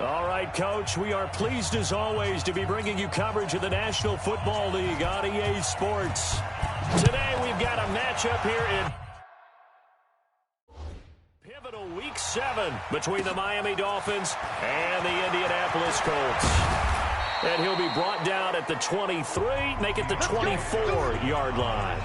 All right, Coach, we are pleased as always to be bringing you coverage of the National Football League on EA Sports. Today we've got a matchup here in pivotal Week 7 between the Miami Dolphins and the Indianapolis Colts. And he'll be brought down at the 23, make it the 24-yard line.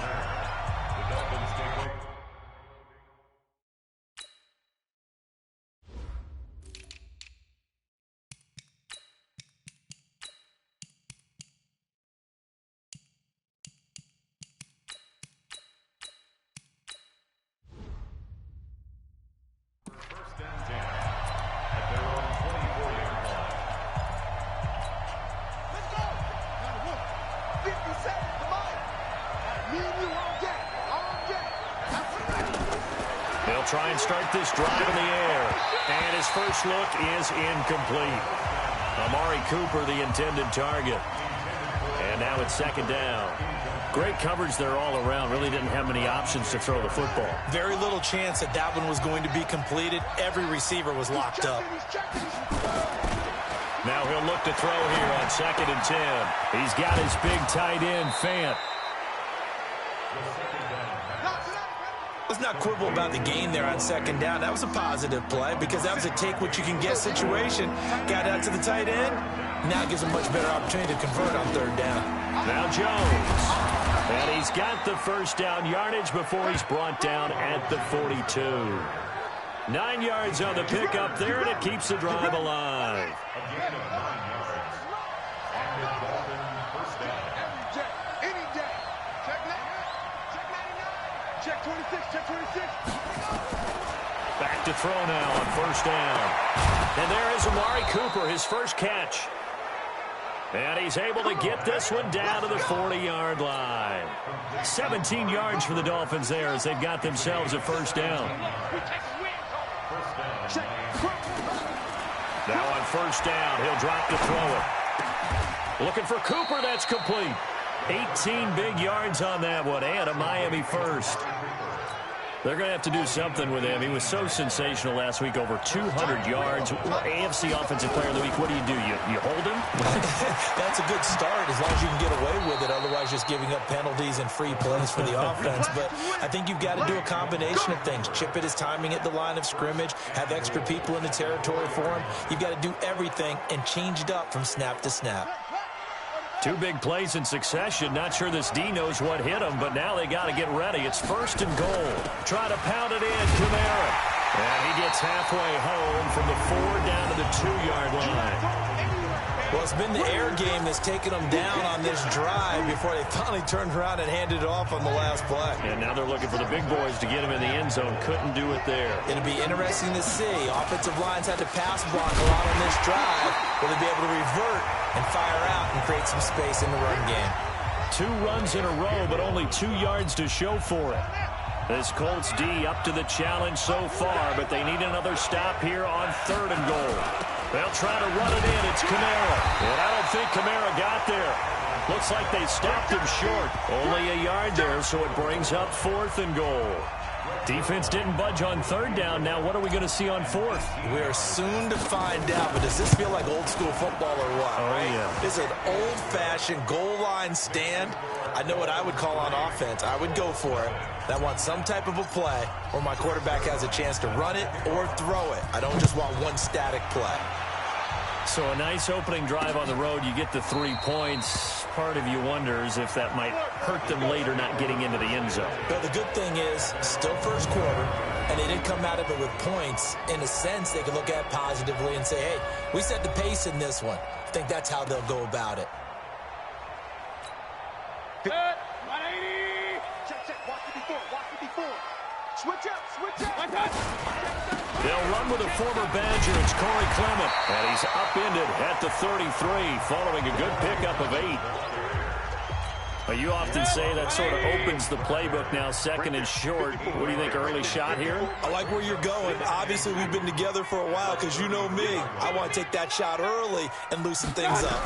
They'll try and start this drive in the air. And his first look is incomplete. Amari Cooper, the intended target. And now it's second down. Great coverage there all around. Really didn't have many options to throw the football. Very little chance that that one was going to be completed. Every receiver was locked up. Now he'll look to throw here on 2nd and 10. He's got his big tight end, Fant. Let's not quibble about the gain there on 2nd down. That was a positive play because that was a take-what-you-can-get situation. Got out to the tight end. Now it gives him much better opportunity to convert on 3rd down. Now Jones. And he's got the first down yardage before he's brought down at the 42. 9 yards on the pickup there, and it keeps the drive alive. Back to throw now on 1st down. And there is Amari Cooper, his first catch. And he's able to get this one down to the 40-yard line. 17 yards for the Dolphins there as they've got themselves a 1st down. Now on 1st down, he'll drop to throw it. Looking for Cooper, that's complete. 18 big yards on that one, and a Miami first. They're going to have to do something with him. He was so sensational last week, over 200 yards. AFC Offensive Player of the Week, what do? You hold him? That's a good start as long as you can get away with it. Otherwise, just giving up penalties and free plays for the offense. But I think you've got to do a combination of things. Chip at his timing at the line of scrimmage, have extra people in the territory for him. You've got to do everything and change it up from snap to snap. 2 big plays in succession. Not sure this D knows what hit him, but now they got to get ready. It's 1st and goal. Try to pound it in, Kamara. And he gets halfway home from the 4 down to the 2-yard line. Well, it's been the air game that's taken them down on this drive before they finally turned around and handed it off on the last play. And now they're looking for the big boys to get him in the end zone. Couldn't do it there. It'll be interesting to see. Offensive lines had to pass block a lot on this drive. Will they be able to revert and fire out and create some space in the run game? 2 runs in a row, but only 2 yards to show for it. This Colts D up to the challenge so far, but they need another stop here on 3rd and goal. They'll try to run it in. It's Kamara. And I don't think Kamara got there. Looks like they stopped him short. Only a yard there, so it brings up 4th and goal. Defense didn't budge on 3rd down. Now what are we going to see on 4th? We're soon to find out, but does this feel like old school football or what? Oh, right? Yeah. This is an old-fashioned goal line stand. I know what I would call on offense. I would go for it. I want some type of a play where my quarterback has a chance to run it or throw it. I don't just want one static play. So a nice opening drive on the road. You get the 3 points. Part of you wonders if that might hurt them later not getting into the end zone. But the good thing is, still first quarter, and they didn't come out of it with points. In a sense, they can look at it positively and say, hey, we set the pace in this one. I think that's how they'll go about it. Switch up. They'll run with a former Badger. It's Corey Clement. And he's upended at the 33 following a good pickup of 8. You often say that sort of opens the playbook now, 2nd and short. What do you think, early shot here? I like where you're going. Obviously, we've been together for a while because you know me. I want to take that shot early and loosen things up.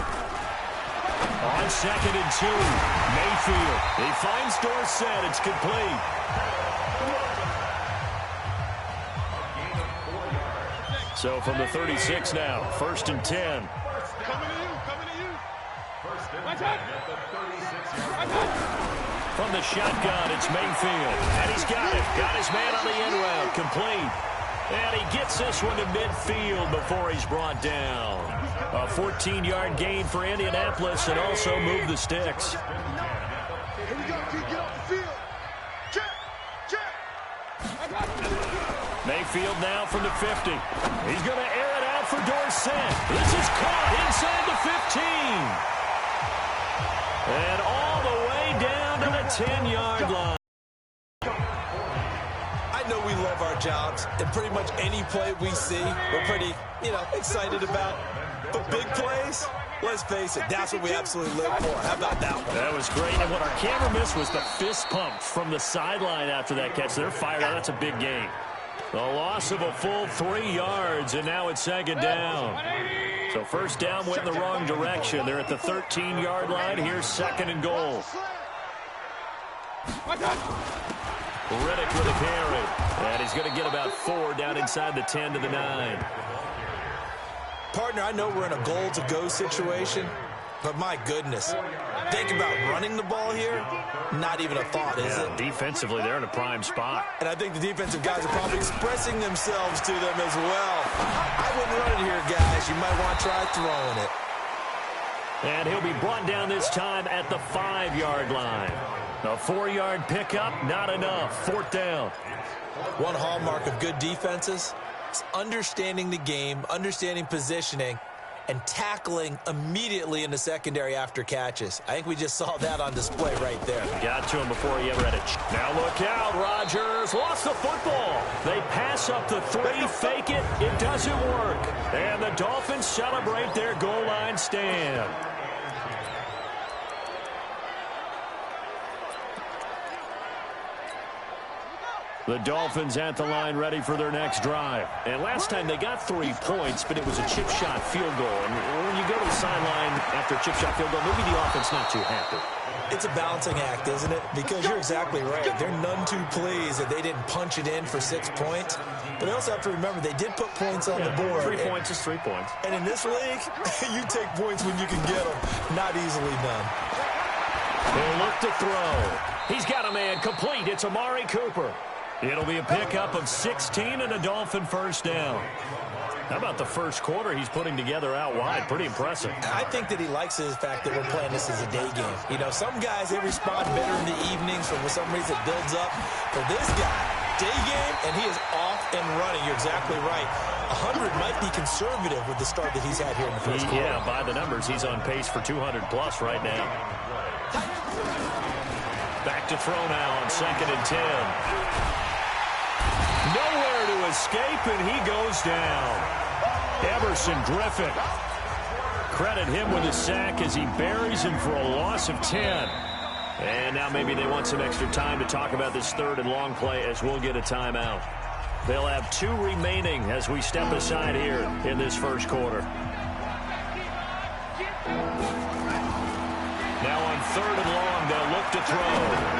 On 2nd and 2, Mayfield. He finds Dorsett. It's complete. So from the 36 now, 1st and 10. Coming to you. From the shotgun, it's Mayfield. And he's got it. Got his man on the end route. Complete. And he gets this one to midfield before he's brought down. A 14-yard gain for Indianapolis and also moved the sticks. Here we go, T. Get off the field. Check. Mayfield now from the 50. He's going to air it out for Dorsett. This is caught inside the 15. And all the way down to the 10-yard line. I know we love our jobs, and pretty much any play we see, we're pretty, excited about. But big plays, let's face it, that's what we absolutely live for. How about that one? That was great. And what our camera missed was the fist pump from the sideline after that catch. They're fired out. That's a big gain. The loss of a full 3 yards, and now it's 2nd down. So first down went in the wrong direction. They're at the 13-yard line. Here's 2nd and goal. Riddick with a carry. And he's going to get about 4 down inside the 10 to the 9. Partner, I know we're in a goal-to-go situation, but my goodness. Think about running the ball here. Not even a thought, is it? Defensively, they're in a prime spot. And I think the defensive guys are probably expressing themselves to them as well. I wouldn't run it here, guys. You might want to try throwing it. And he'll be brought down this time at the 5-yard line. A 4-yard pickup, not enough. 4th down. One hallmark of good defenses is understanding the game, understanding positioning, and tackling immediately in the secondary after catches. I think we just saw that on display right there. Got to him before he ever had it. Now look out, Rodgers lost the football. They pass up the 3, fake it. It doesn't work. And the Dolphins celebrate their goal line stand. The Dolphins at the line ready for their next drive. And last time they got 3 points, but it was a chip shot field goal. And when you go to the sideline after a chip shot field goal, maybe the offense not too happy. It's a balancing act, isn't it? Because you're exactly right. They're none too pleased that they didn't punch it in for 6 points. But they also have to remember they did put points on the board. 3 points is 3 points. And in this league, you take points when you can get them. Not easily done. He'll look to throw. He's got a man complete. It's Amari Cooper. It'll be a pickup of 16 and a Dolphin first down. How about the first quarter he's putting together out wide? Pretty impressive. I think that he likes the fact that we're playing this as a day game. Some guys, they respond better in the evenings, for some reason it builds up. For this guy, day game, and he is off and running. You're exactly right. 100 might be conservative with the start that he's had here in the first quarter. Yeah, by the numbers, he's on pace for 200-plus right now. Back to throw now on 2nd and 10. Nowhere to escape, and he goes down. Everson Griffin. Credit him with a sack as he buries him for a loss of 10. And now maybe they want some extra time to talk about this 3rd and long play as we'll get a timeout. They'll have 2 remaining as we step aside here in this first quarter. Now on 3rd and long, they'll look to throw.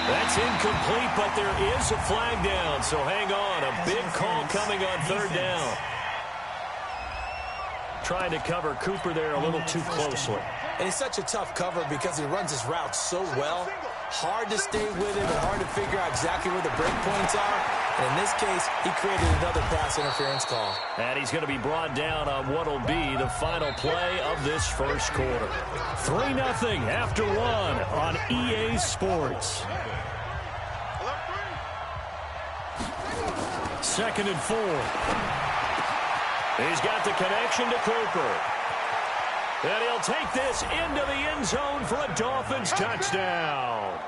That's incomplete, but there is a flag down, so hang on. A big call coming on 3rd down. Trying to cover Cooper there a little too closely. And it's such a tough cover because he runs his route so well. Hard to stay with him and hard to figure out exactly where the break points are. And in this case, he created another pass interference call. And he's going to be brought down on what will be the final play of this first quarter. 3-0 after 1 on EA Sports. 2nd and 4. He's got the connection to Cooper. And he'll take this into the end zone for a Dolphins touchdown.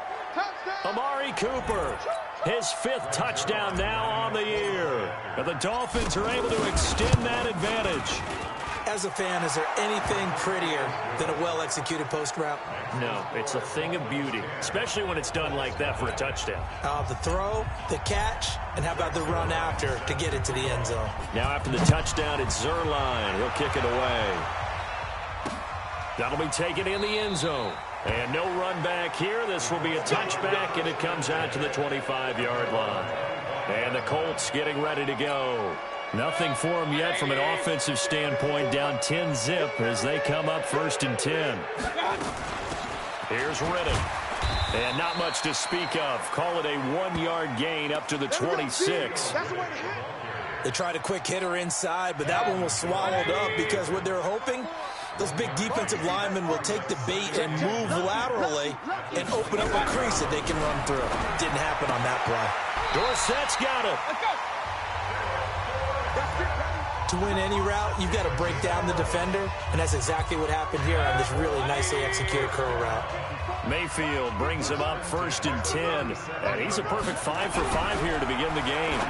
Amari Cooper, his 5th touchdown now on the year. And the Dolphins are able to extend that advantage. As a fan, is there anything prettier than a well-executed post route? No, it's a thing of beauty, especially when it's done like that for a touchdown. The throw, the catch, and how about the run after to get it to the end zone? Now after the touchdown, it's Zerline. He'll kick it away. That'll be taken in the end zone. And no run back here. This will be a touchback, and it comes out to the 25-yard line. And the Colts getting ready to go. Nothing for them yet from an offensive standpoint, down 10-zip as they come up 1st and 10. Here's Riddick. And not much to speak of. Call it a 1-yard gain up to the 26. They tried a quick hitter inside, but that one was swallowed up because what they're hoping, those big defensive linemen will take the bait and move laterally and open up a crease that they can run through. Didn't happen on that play. Dorsett's got it. To win any route, you've got to break down the defender, and that's exactly what happened here on this really nicely executed curl route. Mayfield brings him up 1st and 10, and he's a perfect 5 for 5 here to begin the game.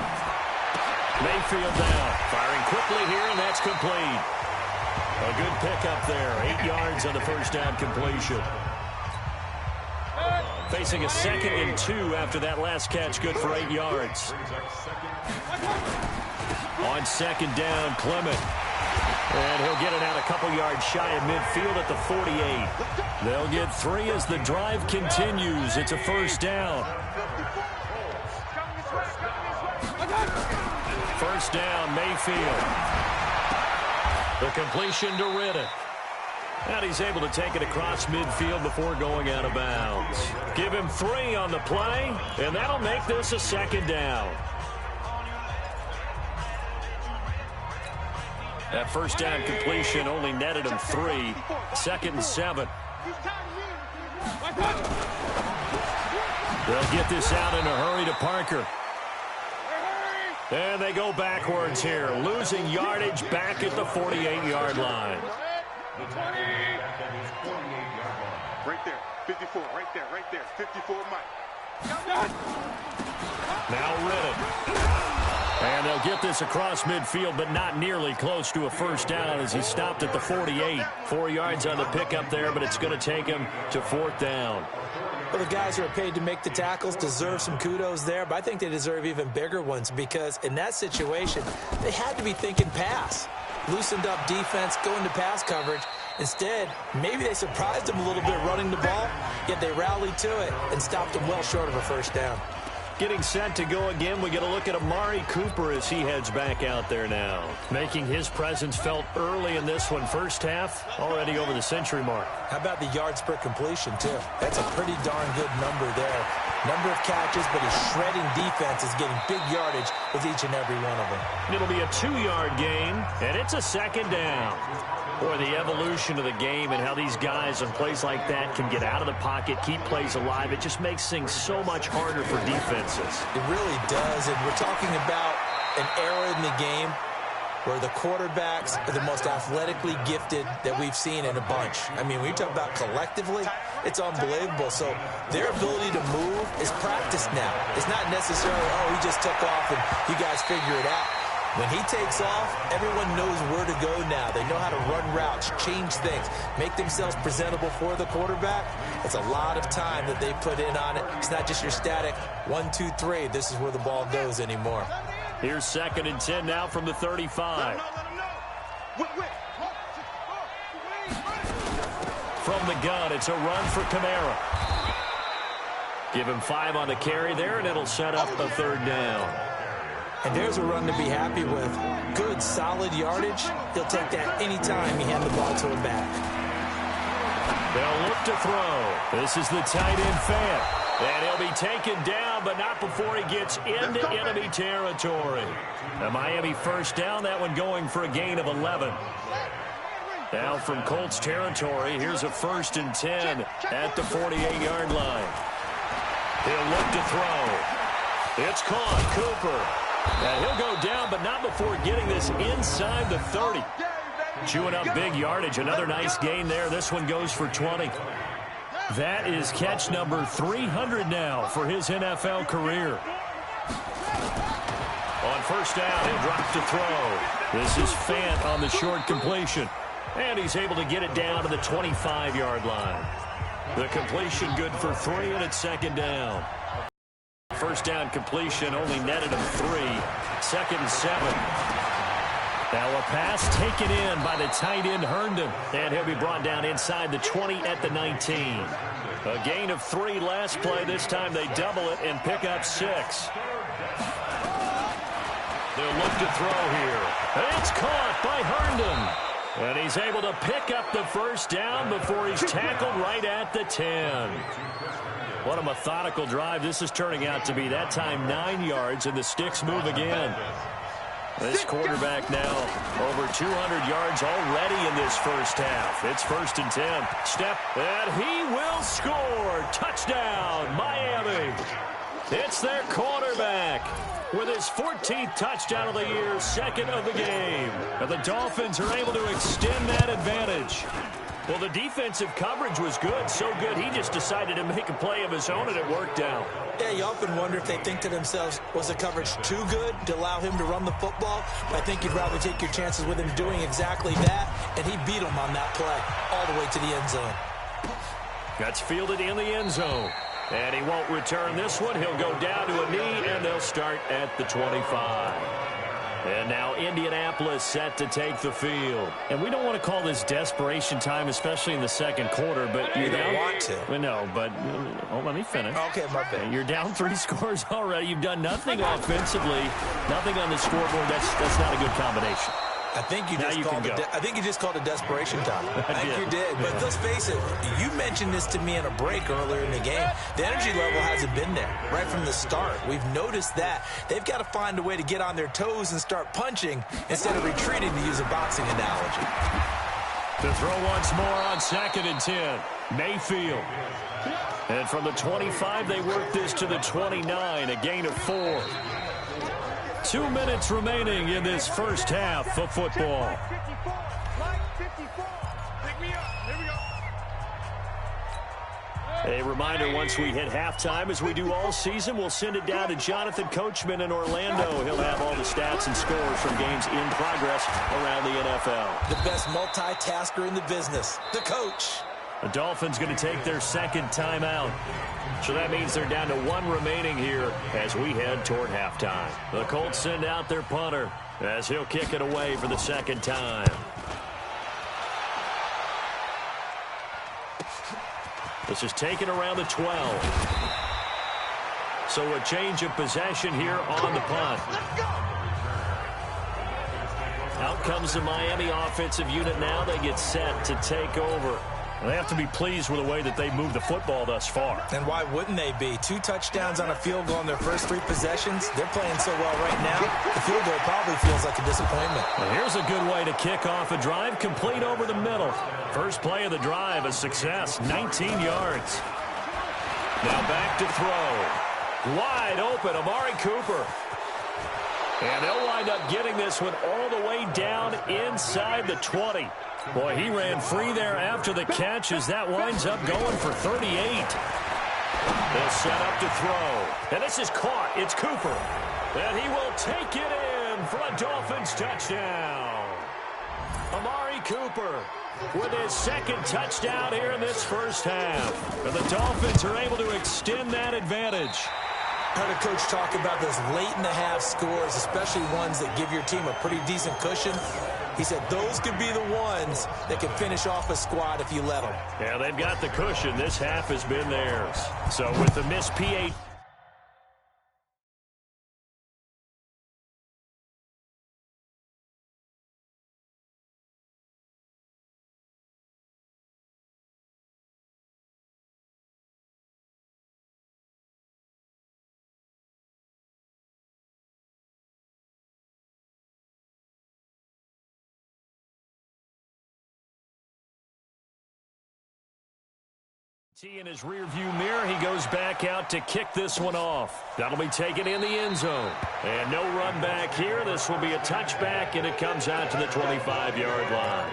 Mayfield down, firing quickly here, and that's complete. A good pickup there, 8 yards on the first down completion. Facing a 2nd and 2 after that last catch, good for 8 yards. On 2nd down, Clement. And he'll get it out a couple yards shy of midfield at the 48. They'll get 3 as the drive continues. It's a 1st down. 1st down, Mayfield. The completion to Riddick. And he's able to take it across midfield before going out of bounds. Give him 3 on the play, and that'll make this a 2nd down. That 1st down completion only netted him 3. 2nd and 7. They'll get this out in a hurry to Parker. And they go backwards here, losing yardage back at the 48-yard line. Right there, 54, right there, 54, Mike. Now Riddick. And they'll get this across midfield, but not nearly close to a 1st down as he stopped at the 48. 4 yards on the pickup there, but it's going to take him to 4th down. Well, the guys who are paid to make the tackles deserve some kudos there, but I think they deserve even bigger ones because in that situation, they had to be thinking pass. Loosened up defense, going to pass coverage. Instead, maybe they surprised them a little bit running the ball, yet they rallied to it and stopped them well short of a 1st down. Getting set to go again, we get a look at Amari Cooper as he heads back out there now. Making his presence felt early in this one. 1st half, already over the century mark. How about the yards per completion, too? That's a pretty darn good number there. Number of catches, but his shredding defense is getting big yardage with each and every one of them. It'll be a 2-yard gain, and it's a 2nd down. Boy, the evolution of the game and how these guys in plays like that can get out of the pocket, keep plays alive, it just makes things so much harder for defenses. It really does, and we're talking about an era in the game where the quarterbacks are the most athletically gifted that we've seen in a bunch. I mean, when you talk about collectively, it's unbelievable. So their ability to move is practiced now. It's not necessarily, oh, he just took off and you guys figure it out. When he takes off, everyone knows where to go now. They know how to run routes, change things, make themselves presentable for the quarterback. It's a lot of time that they put in on it. It's not just your static 1, 2, 3. This is where the ball goes anymore. Here's 2nd and 10 now from the 35. From the gun, it's a run for Kamara. Give him 5 on the carry there, and it'll set up a 3rd down. And there's a run to be happy with. Good, solid yardage. He'll take that anytime you hand the ball to him back. They'll look to throw. This is the tight end Fant. And he'll be taken down, but not before he gets into enemy territory. The Miami 1st down, that one going for a gain of 11. Now from Colts territory, here's a 1st and 10 at the 48-yard line. He'll look to throw. It's caught. Cooper. And he'll go down, but not before getting this inside the 30. Chewing up big yardage. Another nice gain there. This one goes for 20. That is catch number 300 now for his NFL career. On 1st down, he'll drop to throw. This is Fant on the short completion. And he's able to get it down to the 25-yard line. The completion good for 3, and it's 2nd down. 1st down completion only netted him 3. 2nd and 7. Now a pass taken in by the tight end Herndon. And he'll be brought down inside the 20 at the 19. A gain of 3 last play. This time they double it and pick up 6. They'll look to throw here. It's caught by Herndon. And he's able to pick up the first down before he's tackled right at the 10. What a methodical drive this is turning out to be. That time 9 yards, and the sticks move again. This quarterback now over 200 yards already in this first half. It's 1st and 10. Step, and he will score. Touchdown, Miami. It's their quarterback with his 14th touchdown of the year, 2nd of the game. And the Dolphins are able to extend that advantage. Well, the defensive coverage was good, so good he just decided to make a play of his own, and it worked out. Yeah, you often wonder if they think to themselves, was the coverage too good to allow him to run the football? I think you'd rather take your chances with him doing exactly that, and he beat him on that play all the way to the end zone. That's fielded in the end zone. And he won't return this one. He'll go down to a knee, and they'll start at the 25. And now Indianapolis set to take the field. And we don't want to call this desperation time, especially in the second quarter. But you don't want to. Well, no, but let me finish. Okay, my bad. You're down 3 scores already. You've done nothing offensively, nothing on the scoreboard. That's not a good combination. I think you just called it desperation time. I think you did. But let's face it, you mentioned this to me in a break earlier in the game. The energy level hasn't been there right from the start. We've noticed that. They've got to find a way to get on their toes and start punching instead of retreating, to use a boxing analogy. To throw once more on 2nd and 10. Mayfield. And from the 25, they work this to the 29, a gain of 4. 2 minutes remaining in this first half of football. A reminder, once we hit halftime, as we do all season, we'll send it down to Jonathan Coachman in Orlando. He'll have all the stats and scores from games in progress around the NFL. The best multitasker in the business, the coach. The Dolphins going to take their 2nd timeout. So that means they're down to 1 remaining here as we head toward halftime. The Colts send out their punter as he'll kick it away for the 2nd time. This is taken around the 12. So a change of possession here on the punt. Out comes the Miami offensive unit now. They get set to take over. They have to be pleased with the way that they moved the football thus far. And why wouldn't they be? 2 touchdowns on a field goal in their first 3 possessions. They're playing so well right now, the field goal probably feels like a disappointment. Well, here's a good way to kick off a drive, complete over the middle. First play of the drive, a success, 19 yards. Now back to throw. Wide open, Amari Cooper. And they'll wind up getting this one all the way down inside the 20. Boy, he ran free there after the catch as that winds up going for 38. They'll set up to throw. And this is caught. It's Cooper. And he will take it in for a Dolphins touchdown. Amari Cooper with his 2nd touchdown here in this first half. And the Dolphins are able to extend that advantage. I heard a coach talk about those late-in-the-half scores, especially ones that give your team a pretty decent cushion. He said those could be the ones that can finish off a squad if you let them. Yeah, they've got the cushion. This half has been theirs. So with the missed PA... In his rearview mirror, he goes back out to kick this one off. That'll be taken in the end zone. And no run back here. This will be a touchback, and it comes out to the 25-yard line.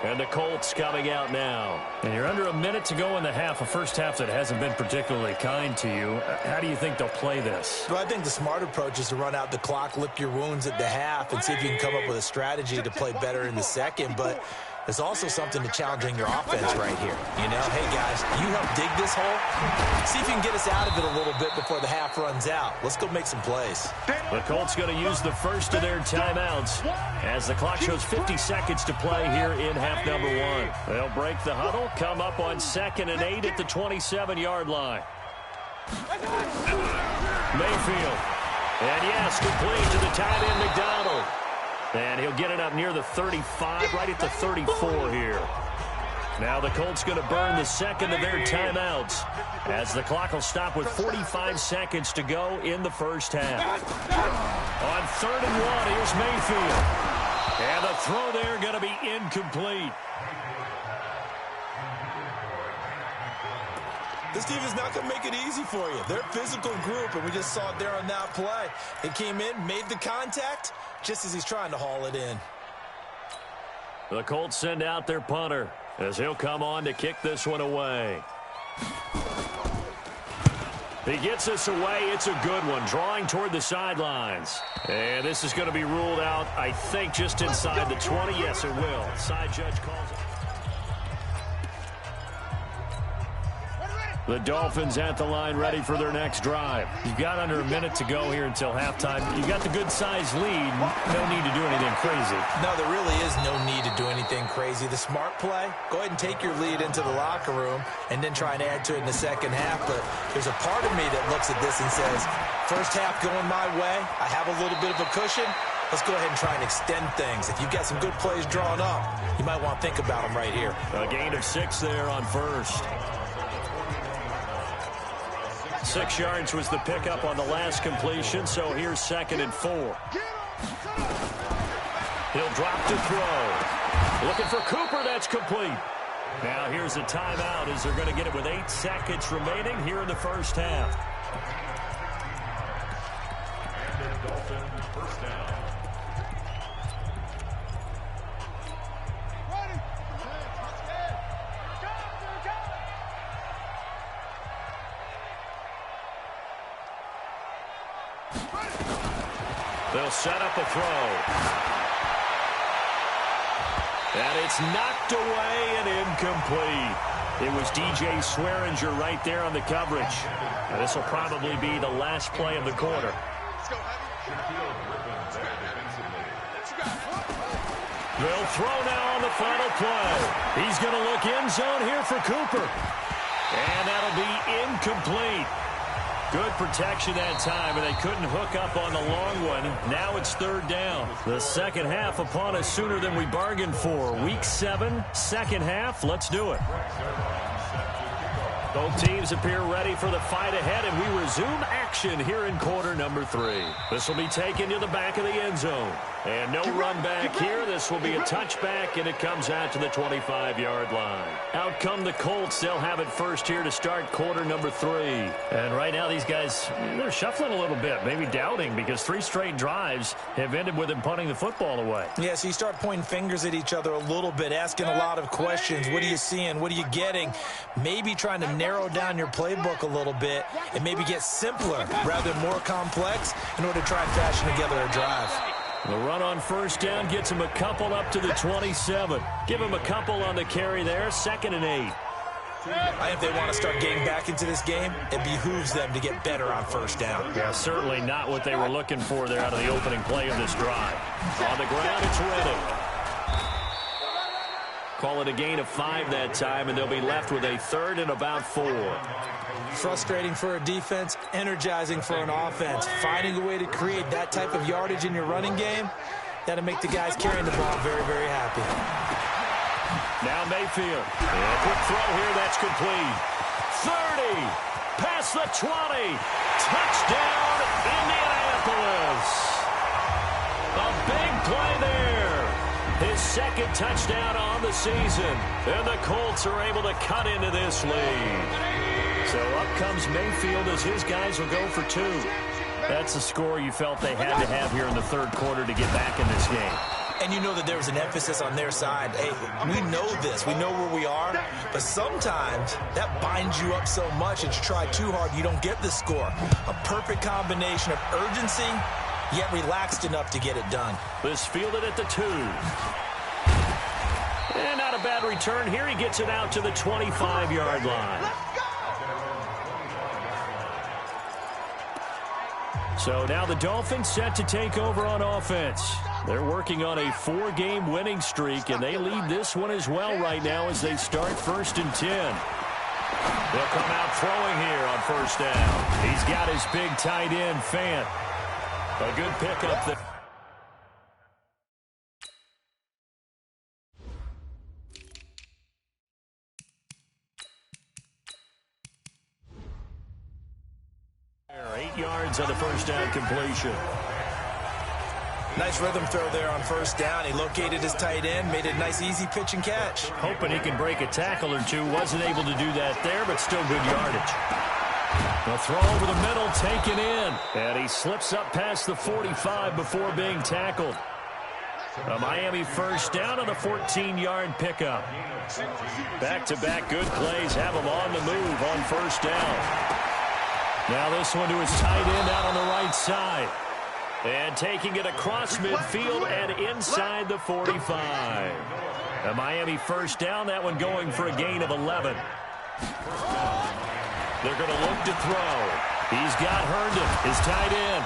And the Colts coming out now. And you're under a minute to go in the half, a first half that hasn't been particularly kind to you. How do you think they'll play this? Well, I think the smart approach is to run out the clock, lick your wounds at the half, and see if you can come up with a strategy to play better in the second. But there's also something to challenging your offense right here. You know, hey, guys, you help dig this hole. See if you can get us out of it a little bit before the half runs out. Let's go make some plays. The Colts going to use the first of their timeouts as the clock shows 50 seconds to play here in half number 1. They'll break the huddle, come up on 2nd and 8 at the 27-yard line. Mayfield And yes, complete to the tight end, McDonald. And he'll get it up near the 35, right at the 34 here. Now the Colts going to burn the second of their timeouts as the clock will stop with 45 seconds to go in the first half. On 3rd and 1, here's Mayfield. And the throw there going to be incomplete. This team is not going to make it easy for you. They're a physical group, and we just saw it there on that play. They came in, made the contact, just as he's trying to haul it in. The Colts send out their punter as he'll come on to kick this one away. He gets this away. It's a good one, drawing toward the sidelines. And this is going to be ruled out, I think, just inside the 20. Yes, it will. Side judge calls it. The Dolphins at the line ready for their next drive. You've got under a minute to go here until halftime. You've got the good-sized lead. No need to do anything crazy. No, there really is no need to do anything crazy. The smart play, go ahead and take your lead into the locker room and then try and add to it in the second half. But there's a part of me that looks at this and says, first half going my way, I have a little bit of a cushion. Let's go ahead and try and extend things. If you've got some good plays drawn up, you might want to think about them right here. A gain of 6 there on first. 6 yards was the pickup on the last completion, so here's 2nd and 4. He'll drop to throw. Looking for Cooper, that's complete. Now here's a timeout as they're going to get it with 8 seconds remaining here in the first half. And the Dolphins first down. They'll set up a throw. And it's knocked away and incomplete. It was DJ Swearinger right there on the coverage. And this will probably be the last play of the quarter. They'll throw now on the final play. He's going to look end zone here for Cooper. And that'll be incomplete. Good protection that time, and they couldn't hook up on the long one. Now it's 3rd down. The second half upon us sooner than we bargained for. Week 7, second half. Let's do it. Both teams appear ready for the fight ahead, and we resume action here in quarter number 3. This will be taken to the back of the end zone. And no run back here. This will be a touchback, and it comes out to the 25-yard line. Out come the Colts. They'll have it first here to start quarter number 3. And right now these guys, they're shuffling a little bit, maybe doubting, because 3 straight drives have ended with them punting the football away. Yeah, so you start pointing fingers at each other a little bit, asking a lot of questions. What are you seeing? What are you getting? Maybe trying to narrow down your playbook a little bit and maybe get simpler rather than more complex in order to try and fashion together a drive. The run on first down gets him a couple up to the 27. Give him a couple on the carry there. 2nd and 8. If they want to start getting back into this game, it behooves them to get better on first down. Yeah, certainly not what they were looking for there out of the opening play of this drive. On the ground, it's Reddick. Call it a gain of 5 that time, and they'll be left with a 3rd and about 4. Frustrating for a defense, energizing for an offense. Finding a way to create that type of yardage in your running game, that'll make the guys carrying the ball very, very happy. Now Mayfield. And a quick throw here, that's complete. 30, past the 20. Touchdown, Indianapolis. A big play there. His 2nd touchdown on the season. And the Colts are able to cut into this lead. So up comes Mayfield as his guys will go for 2. That's the score you felt they had to have here in the 3rd quarter to get back in this game. And you know that there was an emphasis on their side. Hey, we know this. We know where we are. But sometimes that binds you up so much that you try too hard, you don't get the score. A perfect combination of urgency, yet relaxed enough to get it done. This fielded at the 2. And not a bad return here. He gets it out to the 25-yard line. So now the Dolphins set to take over on offense. They're working on a 4-game winning streak, and they lead this one as well right now as they start 1st and 10. They'll come out throwing here on first down. He's got his big tight end, Fant. A good pickup there. On the first down completion. Nice rhythm throw there on first down. He located his tight end, made a nice easy pitch and catch. Hoping he can break a tackle or two. Wasn't able to do that there, but still good yardage. The throw over the middle, taken in. And he slips up past the 45 before being tackled. A Miami first down on a 14-yard pickup. Back-to-back good plays have him on the move on first down. Now this one to his tight end out on the right side. And taking it across midfield and inside the 45. A Miami first down, that one going for a gain of 11. They're going to look to throw. He's got Herndon, his tight end.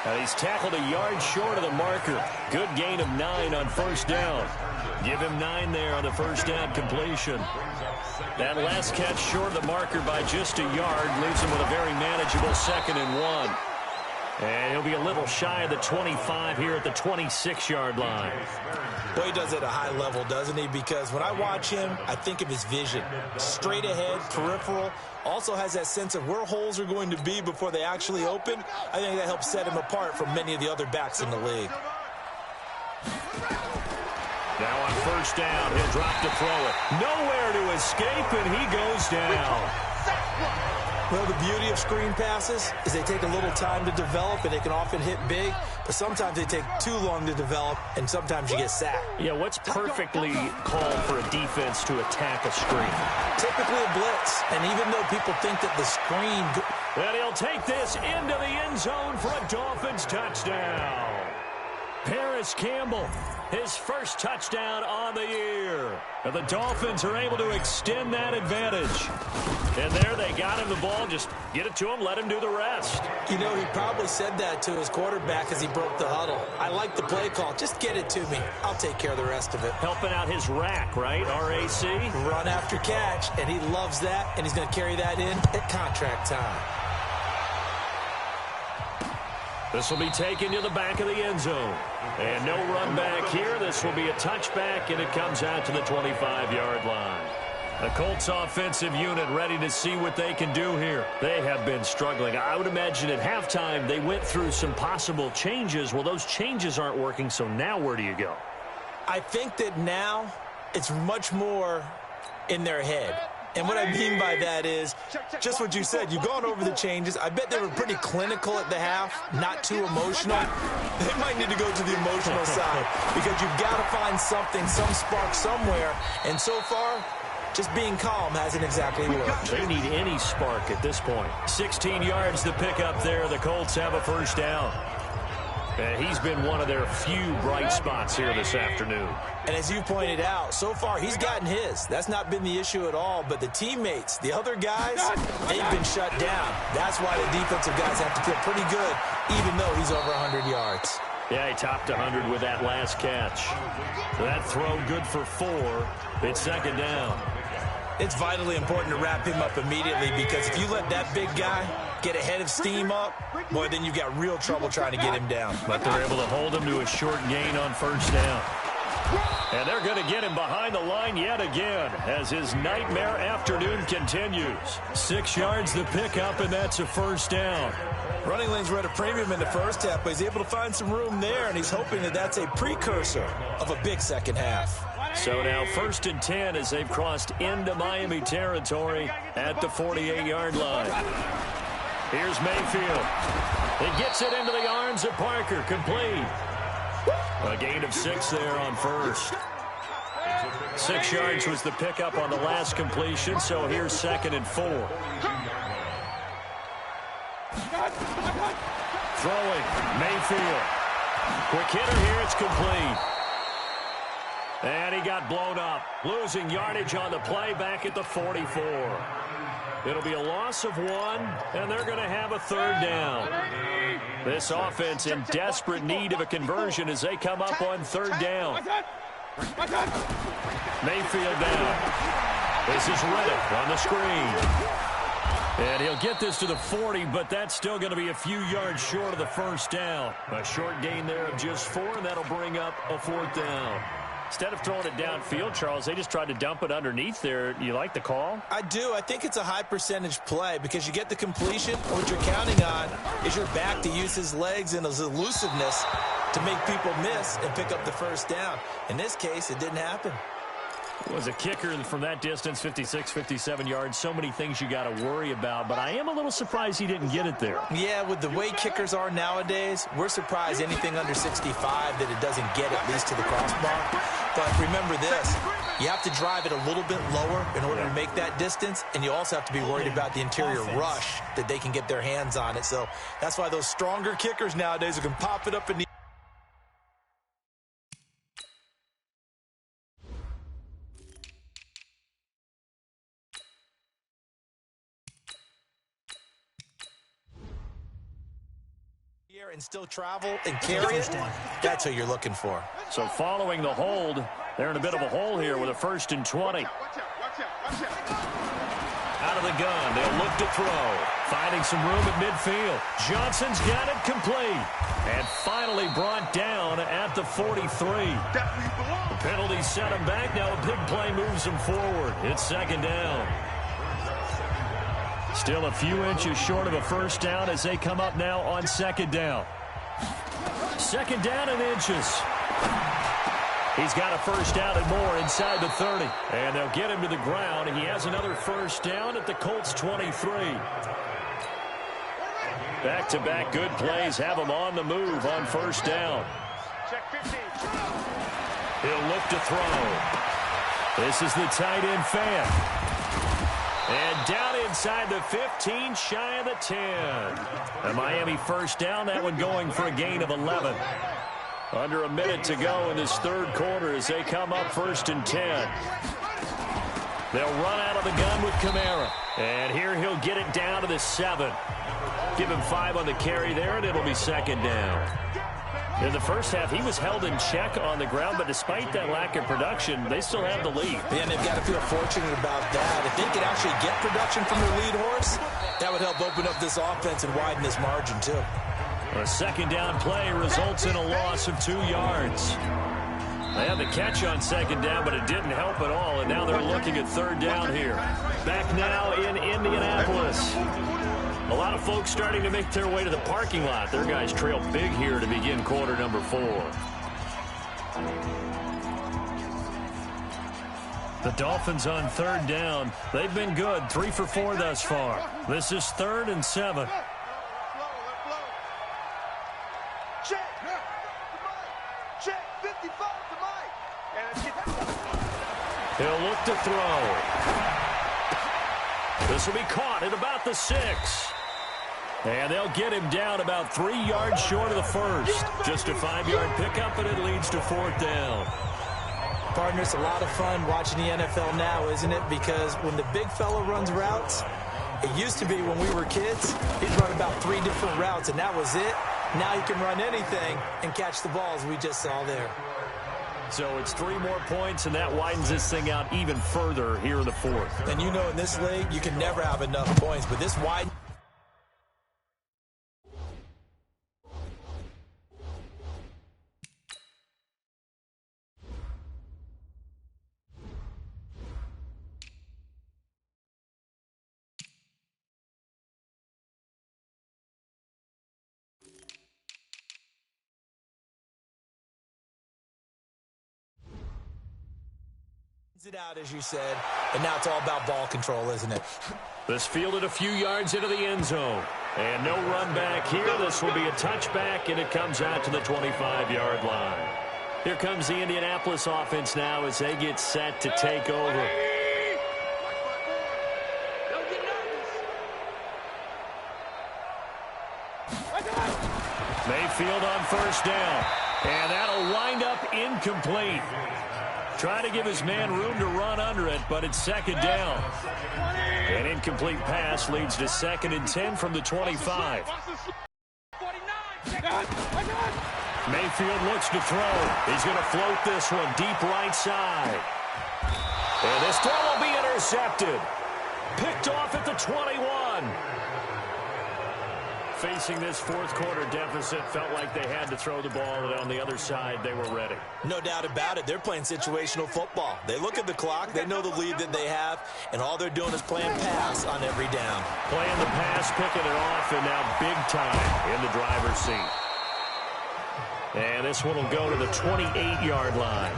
And he's tackled a yard short of the marker. Good gain of 9 on first down. Give him 9 there on the first down completion. That last catch short of the marker by just a yard leaves him with a very manageable 2nd and 1. And he'll be a little shy of the 25 here at the 26-yard line. Well, he does it at a high level, doesn't he? Because when I watch him, I think of his vision. Straight ahead, peripheral. Also has that sense of where holes are going to be before they actually open. I think that helps set him apart from many of the other backs in the league. Now on first down, he'll drop to throw it. Nowhere to escape, and he goes down. Well, the beauty of screen passes is they take a little time to develop, and they can often hit big, but sometimes they take too long to develop, and sometimes you get sacked. Yeah, what's perfectly called for a defense to attack a screen? Typically a blitz, and even though people think that the screen... And he'll take this into the end zone for a Dolphins touchdown. Paris Campbell, his first touchdown on the year. And the Dolphins are able to extend that advantage. And there they got him the ball. Just get it to him, let him do the rest. You know, he probably said that to his quarterback as he broke the huddle. I like the play call. Just get it to me. I'll take care of the rest of it. Helping out his rack, right? R-A-C? Run after catch, and he loves that, and he's going to carry that in at contract time. This will be taken to the back of the end zone. And no run back here. This will be a touchback, and it comes out to the 25-yard line. The Colts offensive unit ready to see what they can do here. They have been struggling. I would imagine at halftime they went through some possible changes. Well, those changes aren't working, so now where do you go? I think that now it's much more in their head. And what I mean by that is just what you said. You've gone over the changes. I bet they were pretty clinical at the half, not too emotional. They might need to go to the emotional side because you've got to find something, some spark somewhere. And so far, just being calm hasn't exactly worked. They need any spark at this point. 16 yards to pick up there. The Colts have a first down. And he's been one of their few bright spots here this afternoon. And as you pointed out, so far he's gotten his. That's not been the issue at all. But the teammates, the other guys, they've been shut down. That's why the defensive guys have to feel pretty good, even though he's over 100 yards. Yeah, he topped 100 with that last catch. That throw good for 4. It's second down. It's vitally important to wrap him up immediately because if you let that big guy get ahead of steam up, boy, then you've got real trouble trying to get him down. But they're able to hold him to a short gain on first down. And they're going to get him behind the line yet again as his nightmare afternoon continues. 6 yards to pick up, and that's a first down. Running lanes were at a premium in the first half, but he's able to find some room there, and he's hoping that that's a precursor of a big second half. So now 1st and 10 as they've crossed into Miami territory at the 48-yard line. Here's Mayfield. He gets it into the arms of Parker. Complete. A gain of 6 there on first. 6 yards was the pickup on the last completion, so here's 2nd and 4. Throwing, Mayfield. Quick hitter here, it's complete. And he got blown up. Losing yardage on the play back at the 44. It'll be a loss of 1, and they're going to have a 3rd down. This offense in desperate need of a conversion as they come up on 3rd down. Mayfield down. This is Reddick on the screen. And he'll get this to the 40, but that's still going to be a few yards short of the first down. A short gain there of just 4, and that'll bring up a 4th down. Instead of throwing it downfield, Charles, they just tried to dump it underneath there. You like the call? I do. I think it's a high percentage play because you get the completion. What you're counting on is your back to use his legs and his elusiveness to make people miss and pick up the first down. In this case, it didn't happen. Was a kicker from that distance, 56, 57 yards. So many things you got to worry about, but I am a little surprised he didn't get it there. Yeah, with the way kickers are nowadays, we're surprised anything under 65 that it doesn't get at least to the crossbar. But remember this, you have to drive it a little bit lower in order to make that distance, and you also have to be worried about the interior rush that they can get their hands on it. So that's why those stronger kickers nowadays can pop it up in the and still travel and carry it. That's what you're looking for. So following the hold, they're in a bit of a hole here with a 1st and 20. Out of the gun, they'll look to throw. Finding some room at midfield. Johnson's got it complete. And finally brought down at the 43. The penalty set him back. Now a big play moves him forward. It's 2nd down. Still a few inches short of a first down as they come up now on 2nd down. 2nd down in inches. He's got a first down and more inside the 30. And they'll get him to the ground. He has another first down at the Colts 23. Back-to-back good plays have him on the move on first down. He'll look to throw. This is the tight end fan. And down inside the 15, shy of the 10. A Miami first down, that one going for a gain of 11. Under a minute to go in this 3rd quarter as they come up 1st and 10. They'll run out of the gun with Kamara. And here he'll get it down to the 7. Give him 5 on the carry there, and it'll be 2nd down. In the first half, he was held in check on the ground, but despite that lack of production, they still have the lead. Yeah, and they've got to feel fortunate about that. If they could actually get production from their lead horse, that would help open up this offense and widen this margin, too. A 2nd down play results in a loss of 2 yards. They had the catch on 2nd down, but it didn't help at all, and now they're looking at 3rd down here. Back now in Indianapolis. A lot of folks starting to make their way to the parking lot. Their guys trail big here to begin quarter number 4. The Dolphins on 3rd down. They've been good, 3 for 4 thus far. This is 3rd and 7. He'll look to throw. This will be caught at about the 6. And they'll get him down about 3 yards short of the first. Just a 5-yard pickup, and it leads to 4th down. Partner, it's a lot of fun watching the NFL now, isn't it? Because when the big fella runs routes, it used to be when we were kids, he'd run about 3 different routes, and that was it. Now he can run anything and catch the balls we just saw there. So it's 3 more points, and that widens this thing out even further here in the 4th. And you know in this league, you can never have enough points, but this wide. It out, as you said, and now it's all about ball control, isn't it? This fielded a few yards into the end zone. And no run back here. This will be a touchback, and it comes out to the 25-yard line. Here comes the Indianapolis offense now as they get set to take over. Mayfield on first down. And that'll wind up incomplete. Trying to give his man room to run under it, but it's 2nd down. An incomplete pass leads to 2nd and 10 from the 25. Mayfield looks to throw. He's going to float this one deep right side. And this throw will be intercepted. Picked off at the 21. run. Facing this fourth quarter deficit, felt like they had to throw the ball, and on the other side, they were ready. No doubt about it. They're playing situational football. They look at the clock, they know the lead that they have, and all they're doing is playing pass on every down. Playing the pass, picking it off, and now big time in the driver's seat. And this one will go to the 28-yard line.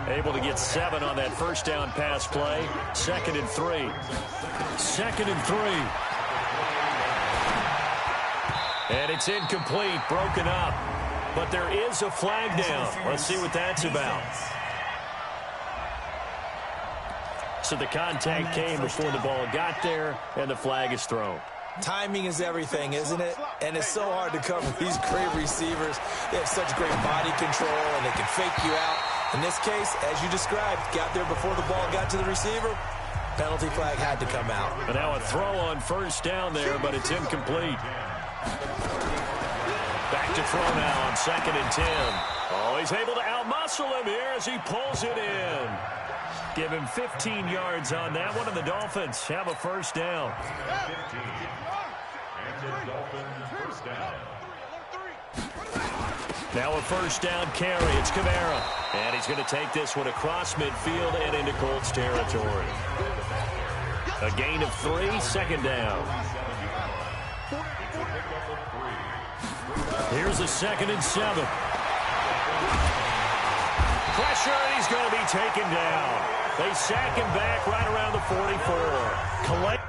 Able to get 7 on that first down pass play. 2nd and 3. 2nd and 3. And it's incomplete, broken up. But there is a flag down. Let's see what that's about. So the contact came before the ball got there, and the flag is thrown. Timing is everything, isn't it? And it's so hard to cover these great receivers. They have such great body control, and they can fake you out. In this case, as you described, got there before the ball got to the receiver. Penalty flag had to come out. And now a throw on first down there, but it's incomplete. Back to throw now on 2nd and 10. Oh, he's able to outmuscle him here as he pulls it in. Give him 15 yards on that one, and the Dolphins have a first down. Now a first down carry. It's Kamara. And he's going to take this one across midfield and into Colts territory. A gain of 3, 2nd down. Here's a 2nd and 7. Pressure, and he's going to be taken down. They sack him back right around the 44. Collect.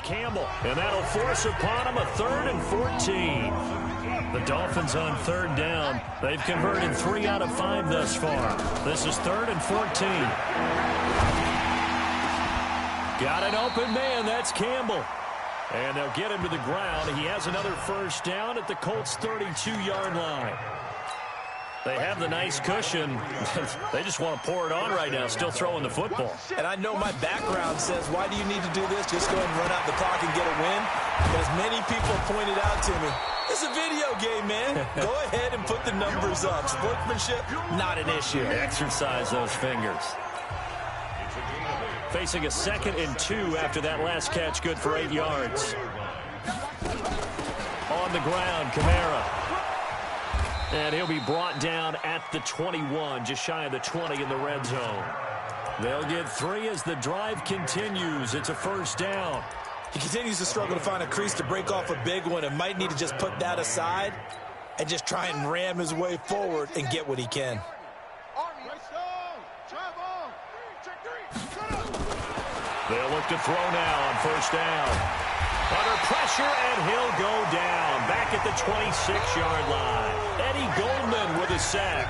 Campbell, and that'll force upon him a 3rd and 14. The Dolphins on 3rd down. They've converted 3 out of 5 thus far. This is 3rd and 14. Got an open man. That's Campbell. And they'll get him to the ground. He has another first down at the Colts' 32-yard line. They have the nice cushion. They just want to pour it on right now, still throwing the football. And I know my background says, why do you need to do this? Just go ahead and run out the clock and get a win. But as many people pointed out to me, it's a video game, man. Go ahead and put the numbers up. Sportsmanship, not an issue. Exercise those fingers. Facing a 2nd and 2 after that last catch, good for 8 yards. On the ground, Kamara. And he'll be brought down at the 21, just shy of the 20 in the red zone. They'll get 3 as the drive continues. It's a first down. He continues to struggle to find a crease to break off a big one and might need to just put that aside and just try and ram his way forward and get what he can. They'll look to throw now on first down. Under pressure, and he'll go down. Back at the 26-yard line. Eddie Goldman with a sack.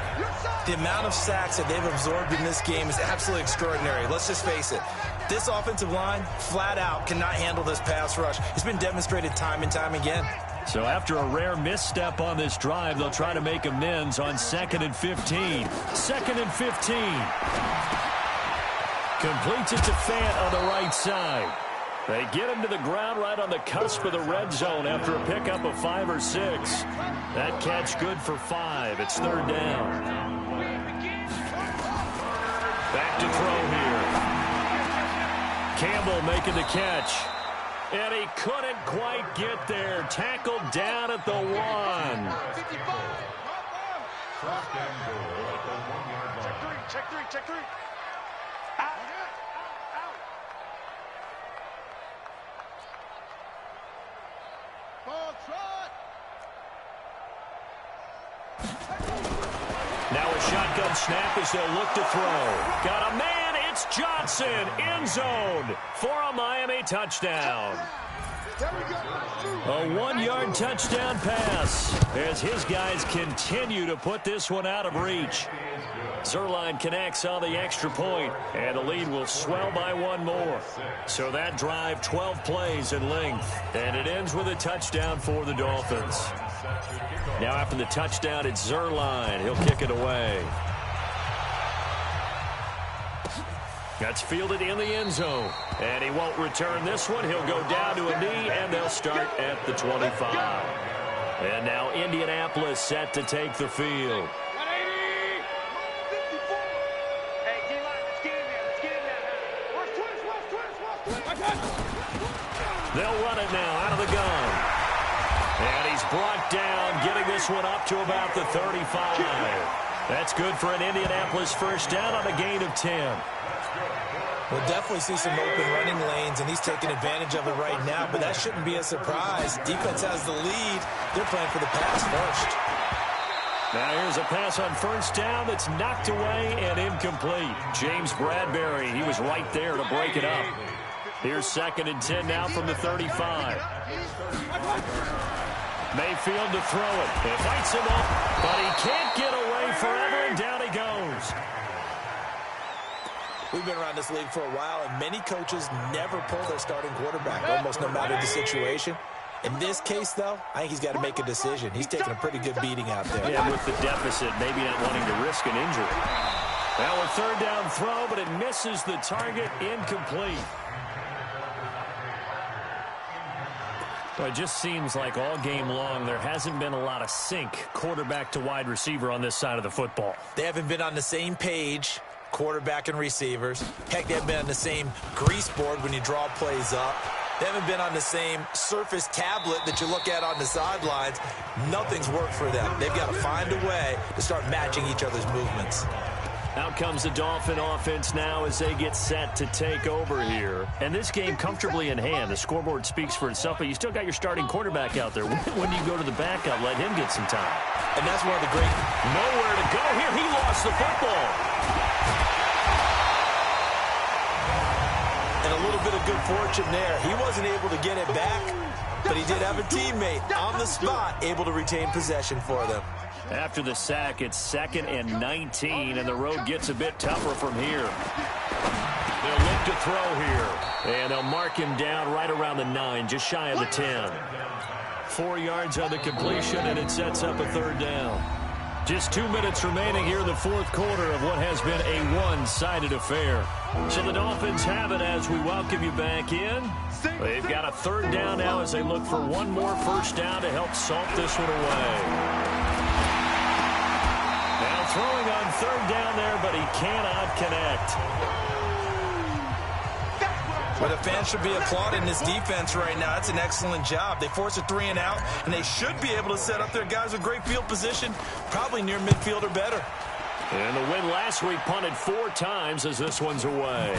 The amount of sacks that they've absorbed in this game is absolutely extraordinary. Let's just face it. This offensive line, flat out, cannot handle this pass rush. It's been demonstrated time and time again. So after a rare misstep on this drive, they'll try to make amends on 2nd and 15. 2nd and 15. Completes it to Fant on the right side. They get him to the ground right on the cusp of the red zone after a pickup of 5 or 6. That catch good for 5. It's 3rd down. Back to throw here. Campbell making the catch. And he couldn't quite get there. Tackled down at the 1. Check three. Now a shotgun snap as they'll look to throw. Got a man, it's Johnson, end zone for a Miami touchdown. A 1-yard touchdown pass as his guys continue to put this one out of reach. Zerline connects on the extra point, and the lead will swell by 1 more. So that drive, 12 plays in length, and it ends with a touchdown for the Dolphins. Now after the touchdown, it's Zerline. He'll kick it away. That's fielded in the end zone. And he won't return this one. He'll go down to a knee, and they'll start at the 25. And now Indianapolis set to take the field. They'll run it now out of the gun. And he's brought down, getting this one up to about the 35. That's good for an Indianapolis first down on a gain of 10. We'll definitely see some open running lanes, and he's taking advantage of it right now, but that shouldn't be a surprise. Defense has the lead. They're playing for the pass first. Now here's a pass on first down that's knocked away and incomplete. James Bradbury, he was right there to break it up. Here's 2nd and 10 now from the 35. Mayfield to throw it. He fights him up, but he can't get away forever, and down he goes. We've been around this league for a while, and many coaches never pull their starting quarterback, almost no matter the situation. In this case, though, I think he's got to make a decision. He's taking a pretty good beating out there. Yeah, with the deficit, maybe not wanting to risk an injury. Now a 3rd down throw, but it misses the target, incomplete. Well, it just seems like all game long there hasn't been a lot of sync quarterback to wide receiver on this side of the football. They haven't been on the same page, quarterback and receivers. Heck, they haven't been on the same grease board when you draw plays up. They haven't been on the same Surface tablet that you look at on the sidelines. Nothing's worked for them. They've got to find a way to start matching each other's movements. Out comes the Dolphin offense now as they get set to take over here. And this game comfortably in hand. The scoreboard speaks for itself, but you still got your starting quarterback out there. When do you go to the backup? Let him get some time. And that's one of the great... Nowhere to go here. He lost the football. And a little bit of good fortune there. He wasn't able to get it back, but he did have a teammate on the spot able to retain possession for them. After the sack, it's 2nd and 19, and the road gets a bit tougher from here. They'll look to throw here, and they'll mark him down right around the 9, just shy of the 10. 4 yards on the completion, and it sets up a 3rd down. Just 2 minutes remaining here in the 4th quarter of what has been a one-sided affair. So the Dolphins have it as we welcome you back in. They've got a 3rd down now as they look for one more first down to help salt this one away. Now throwing on 3rd down there, but he cannot connect. Well, the fans should be applauding this defense right now. That's an excellent job. They force a 3 and out, and they should be able to set up their guys with great field position, probably near midfield or better. And the win last week punted 4 times as this one's away.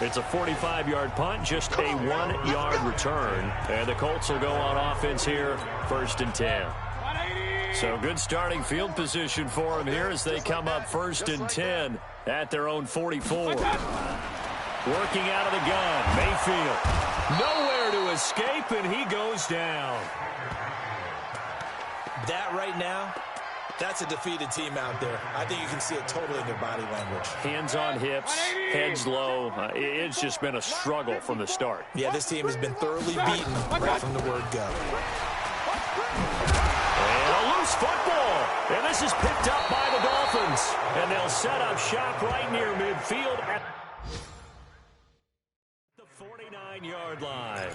It's a 45-yard punt, just a 1-yard return. And the Colts will go on offense here, 1st and 10. So good starting field position for them here as they come up 1st and 10 at their own 44. Working out of the gun, Mayfield. Nowhere to escape, and he goes down. That right now, that's a defeated team out there. I think you can see it totally in their body language. Hands on hips, heads low. It's just been a struggle from the start. Yeah, this team has been thoroughly beaten right from the word go. And a loose football. And this is picked up by the Dolphins. And they'll set up shop right near midfield at the 49-yard line.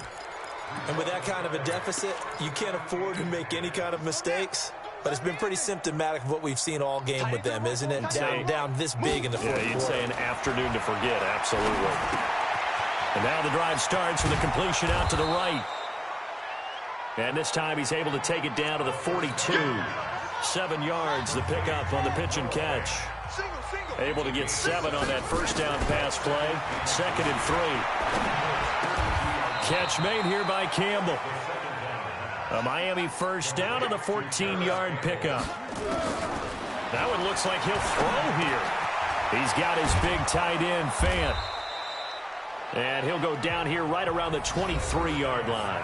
And with that kind of a deficit, you can't afford to make any kind of mistakes. But it's been pretty symptomatic of what we've seen all game with them, isn't it? Down this big in the fourth quarter. You'd say an afternoon to forget, absolutely. And now the drive starts with a completion out to the right. And this time he's able to take it down to the 42. 7 yards, the pickup on the pitch and catch. Able to get 7 on that first down pass play. 2nd and 3. Catch made here by Campbell. A Miami first down on the 14-yard pickup. That one looks like he'll throw here. He's got his big tight end, Fant. And he'll go down here right around the 23-yard line.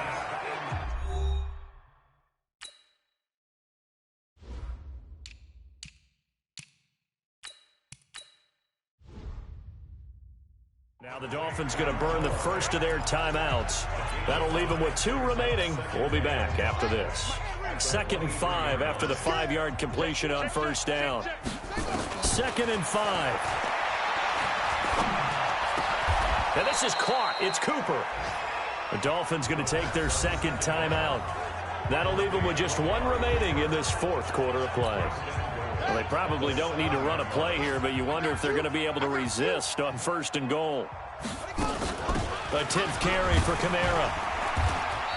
Now the Dolphins going to burn the first of their timeouts. That'll leave them with 2 remaining. We'll be back after this. 2nd and 5 after the 5-yard completion on first down. 2nd and 5. And this is caught. It's Cooper. The Dolphins going to take their second timeout. That'll leave them with just one remaining in this fourth quarter of play. Well, they probably don't need to run a play here, but you wonder if they're going to be able to resist on 1st and goal. A 10th carry for Kamara.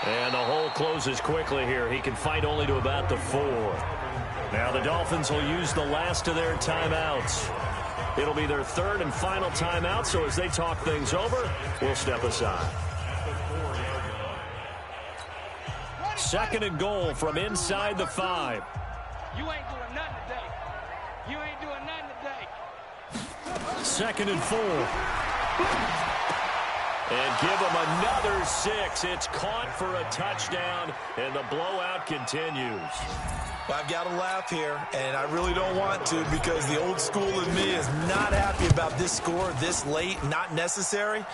And the hole closes quickly here. He can fight only to about the 4. Now the Dolphins will use the last of their timeouts. It'll be their third and final timeout, so as they talk things over, we'll step aside. 2nd and goal from inside the 5. You ain't doing nothing today. You ain't doing nothing today. 2nd and 4. And give them another 6. It's caught for a touchdown, and the blowout continues. Well, I've got to laugh here, and I really don't want to because the old school in me is not happy about this score this late, not necessary.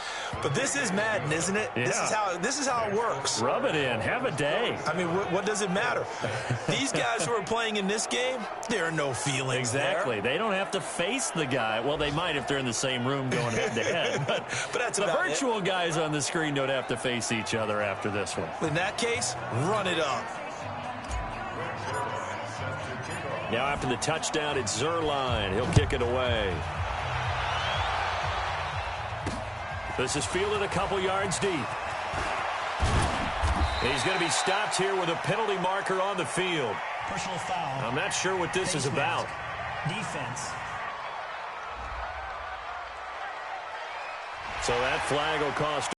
But this is Madden, isn't it? Yeah. This is how it works. Rub it in. Have a day. I mean, what does it matter? These guys who are playing in this game, there are no feelings Exactly. there. They don't have to face the guy. Well, they might if they're in the same room going head-to-head. But that's the virtual guys on the screen don't have to face each other after this one. In that case, run it up. Now after the touchdown, it's Zerline. He'll kick it away. This is fielded a couple yards deep. And he's going to be stopped here with a penalty marker on the field. Personal foul. I'm not sure what this is about. Defense. So that flag will cost.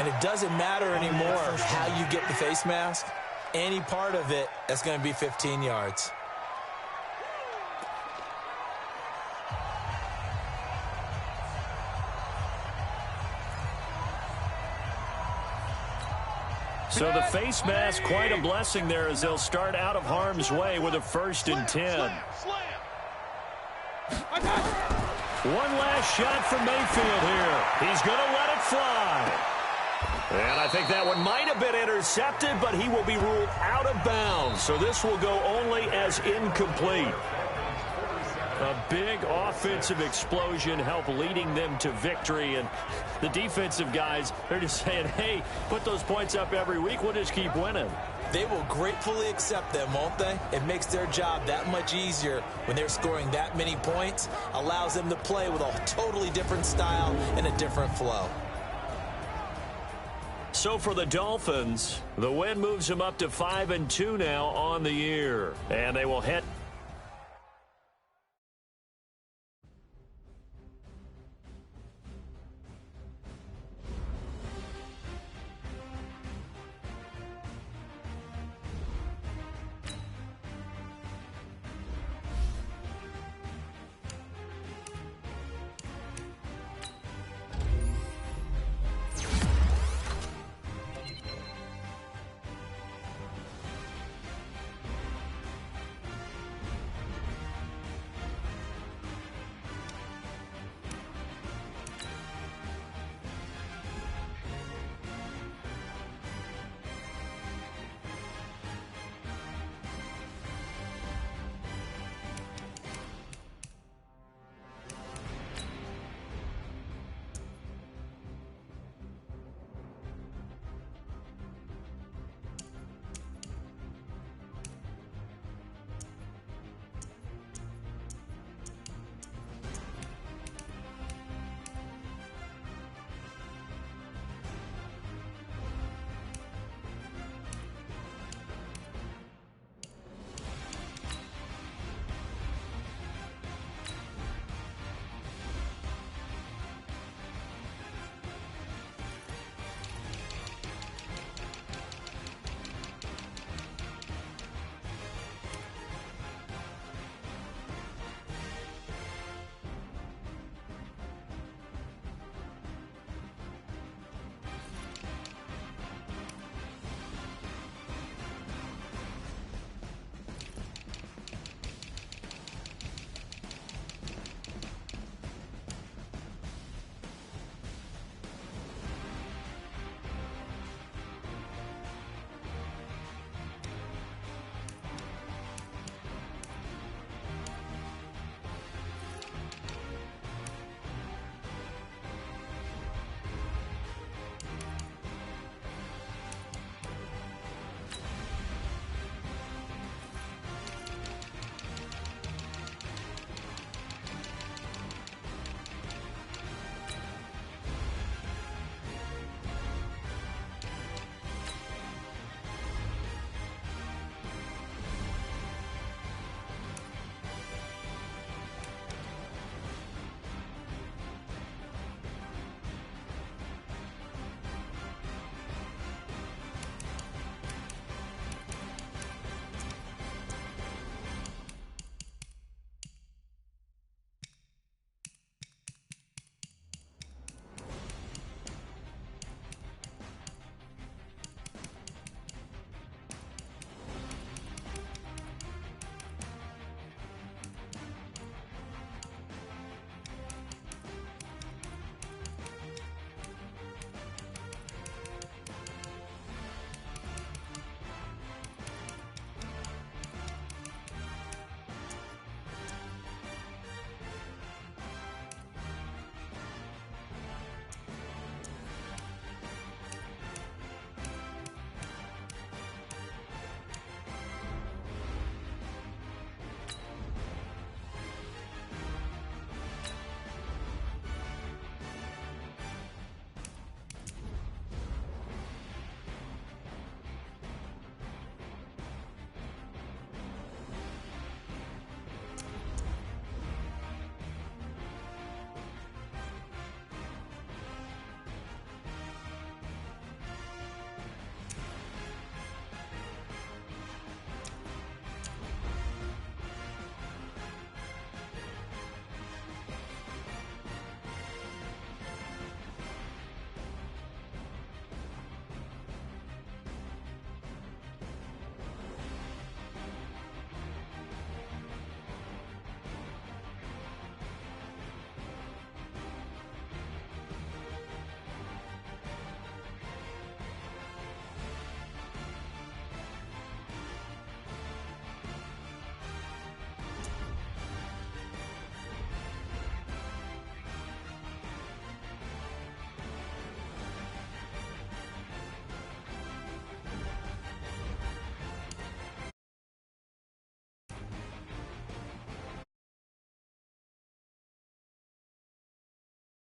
And it doesn't matter anymore how you get the face mask. Any part of it, that's going to be 15 yards. So the face mask, quite a blessing there as they'll start out of harm's way with a 1st and 10. One last shot from Mayfield here. He's going to let it fly. And I think that one might have been intercepted, but he will be ruled out of bounds. So this will go only as incomplete. A big offensive explosion helped leading them to victory. And the defensive guys, they're just saying, hey, put those points up every week. We'll just keep winning. They will gratefully accept them, won't they? It makes their job that much easier when they're scoring that many points. Allows them to play with a totally different style and a different flow. So for the Dolphins, the win moves them up to 5-2 now on the year. And they will head